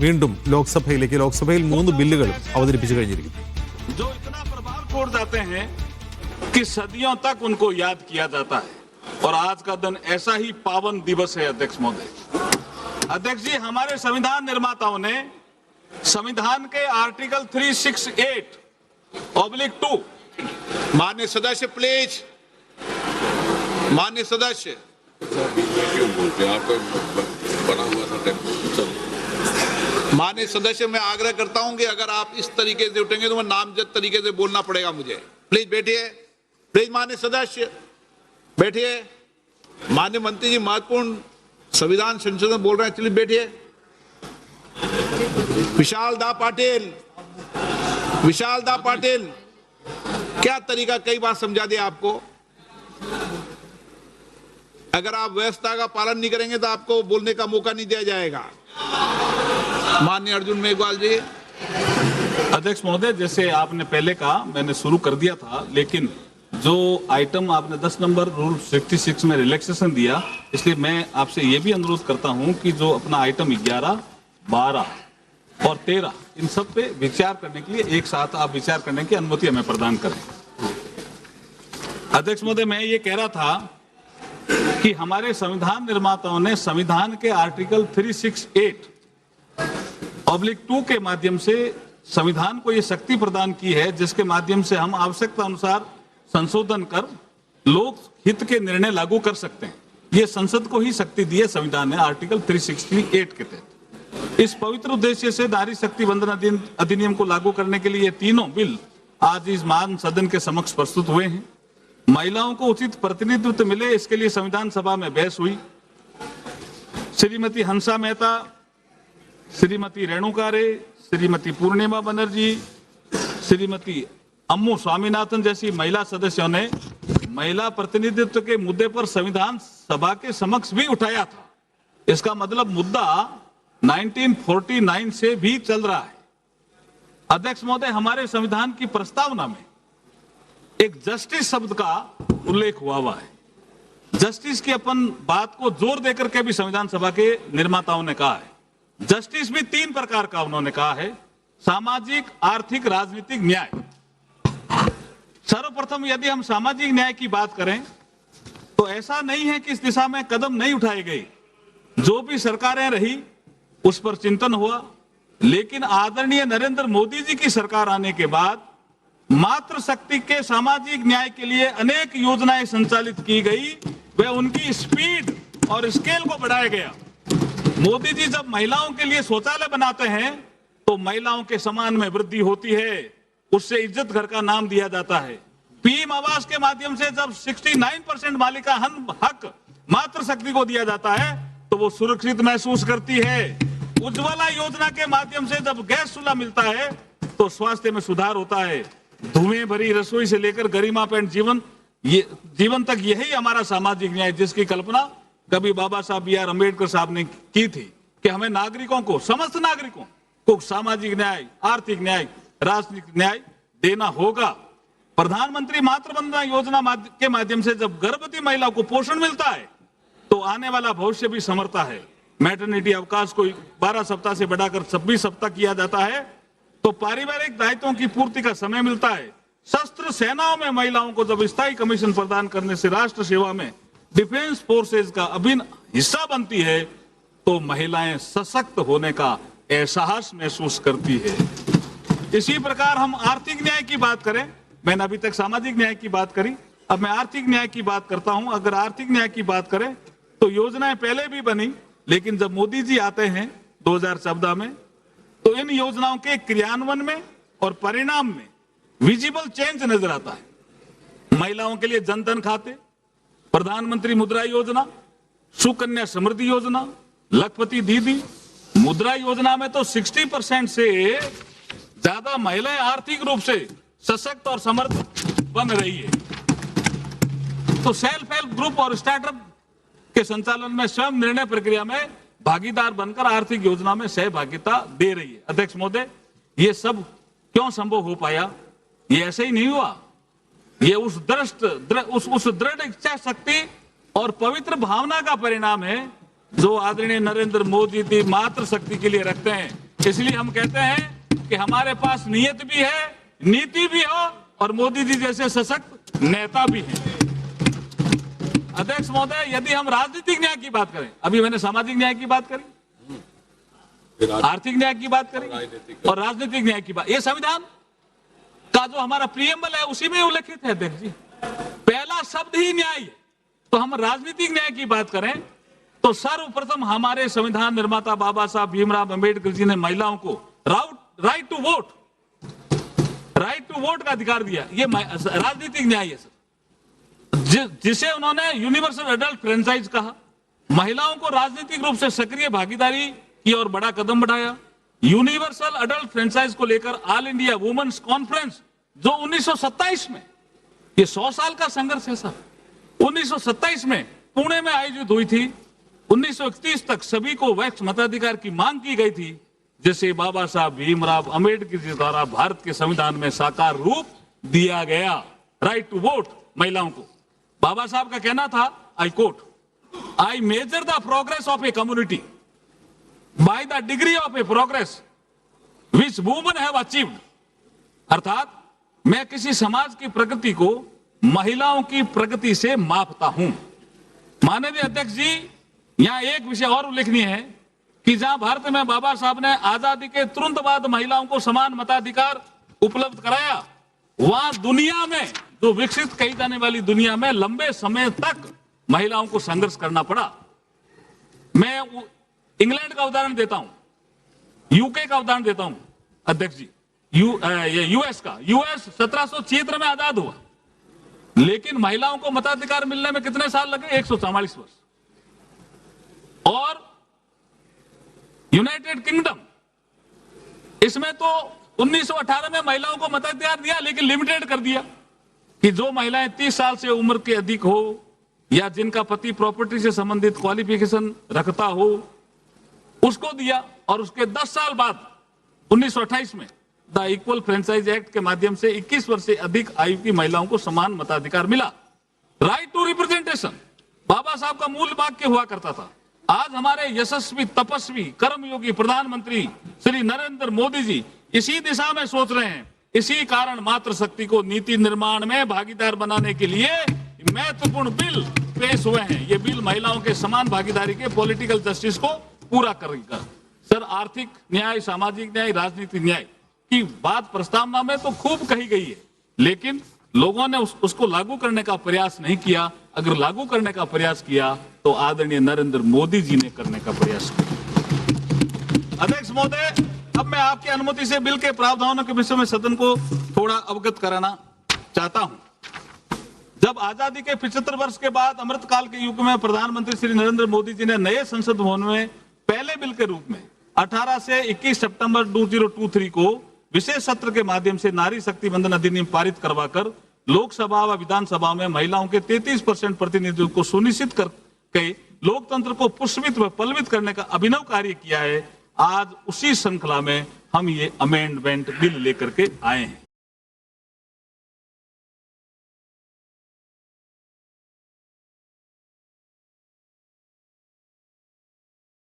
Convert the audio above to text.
വീണ്ടും ലോക്സഭയിലേക്ക്. ലോക്സഭയിൽ 3 ബില്ലുകളും അവതരിപ്പിച്ചു കഴിഞ്ഞിരിക്കുന്നു. जो इतना प्रभाव छोड़ जाते हैं कि सदियों तक उनको याद किया जाता है और आज का दिन ऐसा ही पावन दिवस है। अध्यक्ष महोदय, अध्यक्ष जी, हमारे संविधान निर्माताओं ने संविधान के आर्टिकल 368/2 माननीय सदस्य प्लीज, माननीय सदस्य क्यों बोलते हैं? आपका बना हुआ था टेक्स्ट। माननीय सदस्य, मैं आग्रह करता हूं कि अगर आप इस तरीके से उठेंगे तो मैं नामजद तरीके से बोलना पड़ेगा मुझे। प्लीज बैठिए, प्लीज माननीय सदस्य बैठिए। माननीय मंत्री जी महत्वपूर्ण संविधान संशोधन बोल रहे हैं, चलिए बैठिए। विशाल दा पाटिल, विशाल दा पाटिल, क्या तरीका, कई बार समझा दिया आपको। अगर आप व्यवस्था का पालन नहीं करेंगे तो आपको बोलने का मौका नहीं दिया जाएगा। माननीय अर्जुन मेघवाल जी। अध्यक्ष महोदय, जैसे आपने पहले कहा, मैंने शुरू कर दिया था, लेकिन जो आइटम आपने 10 नंबर रूल 66 में रिलैक्सेशन दिया, इसलिए मैं आपसे ये भी अनुरोध करता हूं कि जो अपना आइटम 11, 12 और 13 इन सब पे विचार करने के लिए एक साथ आप विचार करने की अनुमति हमें प्रदान करें। अध्यक्ष महोदय, मैं ये कह रहा था कि हमारे संविधान निर्माताओं ने संविधान के आर्टिकल 368/2 के माध्यम से संविधान को ये शक्ति प्रदान की है, जिसके माध्यम से हम आवश्यकता अनुसार संशोधन कर लोक हित के निर्णय लागू कर सकते हैं। ये संसद को ही शक्ति दी है संविधान ने आर्टिकल 368 के तहत। इस पवित्र उद्देश्य से नारी शक्ति वंदन अधिनियम को लागू करने के लिए ये तीनों बिल आज इस महान सदन के समक्ष प्रस्तुत हुए हैं। महिलाओं को उचित प्रतिनिधित्व मिले, इसके लिए संविधान सभा में बहस हुई। श्रीमती हंसा मेहता, श्रीमती रेणुका रे, श्रीमती पूर्णिमा बनर्जी, श्रीमती अम्मू स्वामीनाथन जैसी महिला सदस्यों ने महिला प्रतिनिधित्व के मुद्दे पर संविधान सभा के समक्ष भी उठाया था। इसका मतलब मुद्दा 1949 से भी चल रहा है। अध्यक्ष महोदय, हमारे संविधान की प्रस्तावना में एक जस्टिस शब्द का उल्लेख हुआ है। जस्टिस की अपन बात को जोर देकर के भी संविधान सभा के निर्माताओं ने कहा है। जस्टिस भी 3 प्रकार का उन्होंने कहा है: सामाजिक, आर्थिक, राजनीतिक न्याय। सर्वप्रथम यदि हम सामाजिक न्याय की बात करें तो ऐसा नहीं है कि इस दिशा में कदम नहीं उठाए गए। जो भी सरकारें रही उस पर चिंतन हुआ, लेकिन आदरणीय नरेंद्र मोदी जी की सरकार आने के बाद मातृशक्ति के सामाजिक न्याय के लिए अनेक योजनाएं संचालित की गई। वह उनकी स्पीड और स्केल को बढ़ाया गया। मोदी जी जब महिलाओं के लिए शौचालय बनाते हैं तो महिलाओं के सम्मान में वृद्धि होती है, उससे इज्जत घर का नाम दिया जाता है। पीएम आवास के माध्यम से जब 69% मालिका हक मातृशक्ति को दिया जाता है तो वो सुरक्षित महसूस करती है। उज्ज्वला योजना के माध्यम से जब गैस चूल्हा मिलता है तो स्वास्थ्य में सुधार होता है। धुएं भरी रसोई से लेकर गरिमापूर्ण जीवन तक यही हमारा सामाजिक न्याय, जिसकी कल्पना कभी बाबा साहब बी आर अम्बेडकर साहब ने की थी कि हमें नागरिकों को, समस्त नागरिकों को सामाजिक न्याय, आर्थिक न्याय, राजनीतिक न्याय देना होगा। प्रधानमंत्री मातृ वंदना योजना के माध्यम से जब गर्भवती महिला को पोषण मिलता है तो आने वाला भविष्य भी संवरता है। मैटरनिटी अवकाश को 12 सप्ताह से बढ़ाकर 26 सप्ताह किया जाता है तो पारिवारिक दायित्वों की पूर्ति का समय मिलता है। शस्त्र सेनाओं में महिलाओं को जब स्थायी कमीशन प्रदान करने से राष्ट्र सेवा में डिफेंस फोर्सेज का अभिन्न हिस्सा बनती है तो महिलाएं सशक्त होने का एहसास महसूस करती है। इसी प्रकार हम आर्थिक न्याय की बात करें, मैंने अभी तक सामाजिक न्याय की बात करी, अब मैं आर्थिक न्याय की बात करता हूं। अगर आर्थिक न्याय की बात करें तो योजनाएं पहले भी बनी, लेकिन जब मोदी जी आते हैं 2014 में तो इन योजनाओं के क्रियान्वयन में और परिणाम में विजिबल चेंज नजर आता है। महिलाओं के लिए जनधन खाते, प्रधानमंत्री मुद्रा योजना, सुकन्या समृद्धि योजना, लखपति दीदी, मुद्रा योजना में तो 60% से ज्यादा महिलाएं आर्थिक रूप से सशक्त और समर्थ बन रही है। तो सेल्फ हेल्प ग्रुप और स्टार्टअप के संचालन में स्वयं निर्णय प्रक्रिया में भागीदार बनकर आर्थिक योजना में सहभागिता दे रही है। अध्यक्ष महोदय, ये सब क्यों संभव हो पाया? ये ऐसे ही नहीं हुआ। ये उस दृढ़ इच्छा शक्ति और पवित्र भावना का परिणाम है जो आदरणीय नरेंद्र मोदी जी मातृशक्ति के लिए रखते हैं। इसलिए हम कहते हैं कि हमारे पास नियत भी है, नीति भी हो और मोदी जी जैसे सशक्त नेता भी हैं। अध्यक्ष महोदय, यदि हम राजनीतिक न्याय की बात करें, अभी मैंने सामाजिक न्याय की बात करी, आर्थिक न्याय की बात करी और राजनीतिक न्याय की बात, ये संविधान का जो हमारा प्रीएम्बल है उसी में उल्लेखित है अध्यक्ष जी। पहला शब्द ही न्याय है। तो हम राजनीतिक न्याय की बात करें तो सर्वप्रथम हमारे संविधान निर्माता बाबा साहब भीमराव अंबेडकर जी ने महिलाओं को राइट टू वोट का अधिकार दिया। ये राजनीतिक न्याय है सर, जिसे उन्होंने यूनिवर्सल एडल्ट फ्रेंचाइज कहा। महिलाओं को राजनीतिक रूप से सक्रिय भागीदारी की और बड़ा कदम बढ़ाया। यूनिवर्सल एडल्ट फ्रेंचाइज को लेकर ऑल इंडिया वुमेन्स कॉन्फ्रेंस जो 1927 में, ये 100 साल का संघर्ष है सर, 1927 में पुणे में आयोजित हुई थी। 1931 तक सभी को वैक्स मताधिकार की मांग की गई थी, जिसे बाबा साहब भीमराव अंबेडकर जी द्वारा भारत के संविधान में साकार रूप दिया गया। राइट टू वोट महिलाओं को। बाबा साहब का कहना था, I quote, I measure the progress of a community by the degree of A progress which women have achieved. अर्थात मैं किसी समाज की प्रगति को महिलाओं की प्रगति से मापता हूं। माननीय अध्यक्ष जी, यहां एक विषय और उल्लेखनीय है कि जहां भारत में बाबा साहब ने आजादी के तुरंत बाद महिलाओं को समान मताधिकार उपलब्ध कराया, वहां दुनिया में, जो विकसित कही जाने वाली दुनिया में, लंबे समय तक महिलाओं को संघर्ष करना पड़ा। मैं इंग्लैंड का उदाहरण देता हूं, यूके का उदाहरण देता हूं अध्यक्ष जी, यूएस का। यूएस 1776 में आजाद हुआ, लेकिन महिलाओं को मताधिकार मिलने में कितने साल लगे? 144 वर्ष। और यूनाइटेड किंगडम, इसमें तो 1918 में महिलाओं को मताधिकार दिया, लेकिन लिमिटेड कर दिया कि जो महिलाएं 30 साल से उम्र के अधिक हो या जिनका पति प्रॉपर्टी से संबंधित क्वालिफिकेशन रखता हो, उसको दिया। और उसके 10 साल बाद 1928 में द इक्वल फ्रेंचाइज एक्ट के माध्यम से 21 वर्ष से अधिक आयु की महिलाओं को समान मताधिकार मिला। राइट टू रिप्रेजेंटेशन बाबा साहब का मूल वाक्य हुआ करता था। आज हमारे यशस्वी, तपस्वी, कर्मयोगी प्रधानमंत्री श्री नरेंद्र मोदी जी इसी दिशा में सोच रहे हैं। इसी कारण मातृशक्ति को नीति निर्माण में भागीदार बनाने के लिए महत्वपूर्ण बिल पेश हुए हैं। ये बिल महिलाओं के समान भागीदारी के पॉलिटिकल जस्टिस को पूरा करेगा। सर, आर्थिक न्याय, सामाजिक न्याय, राजनीतिक न्याय की बात प्रस्तावना में तो खूब कही गई है, लेकिन लोगों ने उसको लागू करने का प्रयास नहीं किया। अगर लागू करने का प्रयास किया तो आदरणीय नरेंद्र मोदी जी ने करने का प्रयास किया। अध्यक्ष महोदय, अब मैं आपकी अनुमति से बिल के प्रावधानों के विषय में सदन को थोड़ा अवगत कराना चाहता हूं। जब आजादी के 75 वर्ष के बाद अमृतकाल के युग में प्रधानमंत्री श्री नरेंद्र मोदी जी ने नए संसद भवन में पहले बिल के रूप में 18 से 21 सितंबर 2023 को विशेष सत्र के माध्यम से नारी शक्ति वंदन अधिनियम पारित करवाकर लोकसभा व विधानसभा में महिलाओं के 33% प्रतिनिधित्व को सुनिश्चित करके लोकतंत्र को पुष्पित व पल्लवित करने का अभिनव कार्य किया है। आज उसी श्रृंखला में हम ये अमेंडमेंट बिल लेकर के आए हैं।